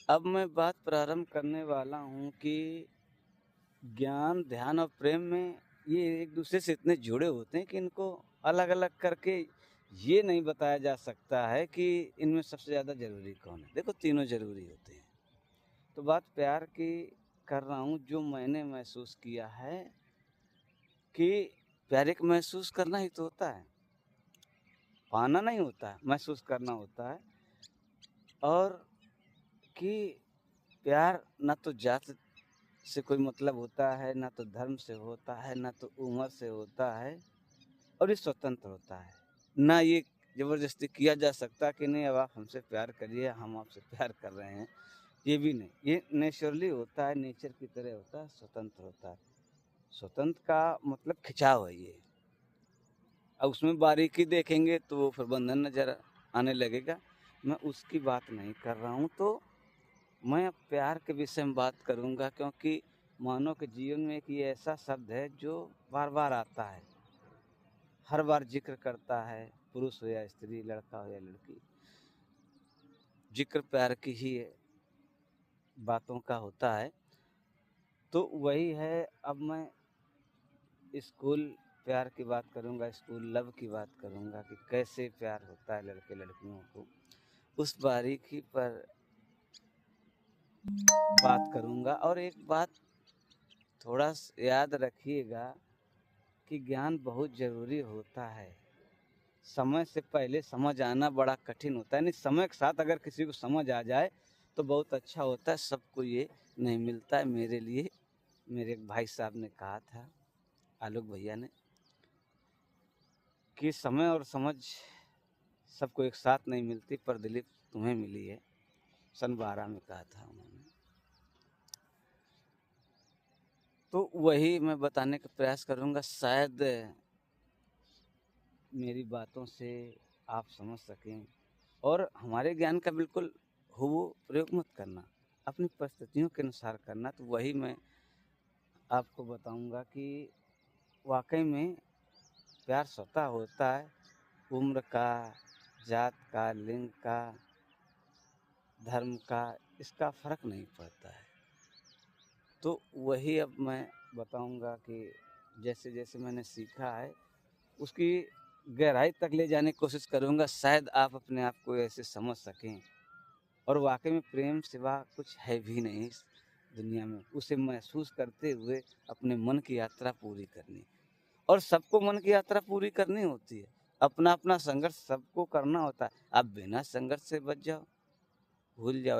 अब मैं बात प्रारंभ करने वाला हूँ कि ज्ञान, ध्यान और प्रेम में ये एक-दूसरे से इतने जुड़े होते हैं कि इनको अलग-अलग करके ये नहीं बताया जा सकता है कि इनमें सबसे ज़्यादा ज़रूरी कौन है। देखो तीनों ज़रूरी होते हैं। तो बात प्यार की कर रहा हूँ, जो मैंने महसूस किया है कि प्यार एक महसूस करना ही तो होता है, पाना नहीं होता है, महसूस करना होता है। और कि प्यार ना तो जात से कोई मतलब होता है, ना तो धर्म से होता है, ना तो उम्र से होता है, और ये स्वतंत्र होता है। ना ये ज़बरदस्ती किया जा सकता कि नहीं अब आप हमसे प्यार करिए, हम आपसे प्यार कर रहे हैं, ये भी नहीं। ये नेचुरली होता है, नेचर की तरह होता है, स्वतंत्र होता है। स्वतंत्र का मतलब खिंचाव है ये। अब उसमें बारीकी देखेंगे तो वो फिर बंधन नज़र आने लगेगा। मैं उसकी बात नहीं कर रहा हूँ, तो मैं अब प्यार के विषय में बात करूँगा, क्योंकि मानव के जीवन में एक ये ऐसा शब्द है जो बार-बार आता है, हर बार ज़िक्र करता है, पुरुष हो या स्त्री, लड़का हो या लड़की, ज़िक्र प्यार की ही बातों का होता है। तो वही है, अब मैं स्कूल प्यार की बात करूँगा, स्कूल लव की बात करूँगा कि कैसे प्यार होता है लड़के-लड़कियों को, उस बारीकी पर बात करूँगा। और एक बात थोड़ा याद रखिएगा कि ज्ञान बहुत ज़रूरी होता है। समय से पहले समझ आना बड़ा कठिन होता है, यानी समय के साथ अगर किसी को समझ आ जाए तो बहुत अच्छा होता है। सबको ये नहीं मिलता है। मेरे लिए मेरे एक भाई साहब ने कहा था, आलोक भैया ने, कि समय और समझ सबको एक साथ नहीं मिलती, पर दिलीप तुम्हें मिली है। सन 12 में कहा था उन्होंने। तो वही मैं बताने का प्रयास करूँगा, शायद मेरी बातों से आप समझ सकें। और हमारे ज्ञान का बिल्कुल हूबहू प्रयोग मत करना, अपनी परिस्थितियों के अनुसार करना। तो वही मैं आपको बताऊंगा कि वाकई में प्यार स्वतः होता है, उम्र का, जात का, लिंग का, धर्म का, इसका फ़र्क नहीं पड़ता है। तो वही अब मैं बताऊंगा कि जैसे-जैसे मैंने सीखा है, उसकी गहराई तक ले जाने की कोशिश करूंगा, शायद आप अपने आप को ऐसे समझ सकें। और वाक़ई में प्रेम सिवा कुछ है भी नहीं इस दुनिया में। उसे महसूस करते हुए अपने मन की यात्रा पूरी करनी, और सबको मन की यात्रा पूरी करनी होती है। अपना-अपना संघर्ष सबको करना होता है। आप बिना संघर्ष से बच जाओ, भूल जाओ।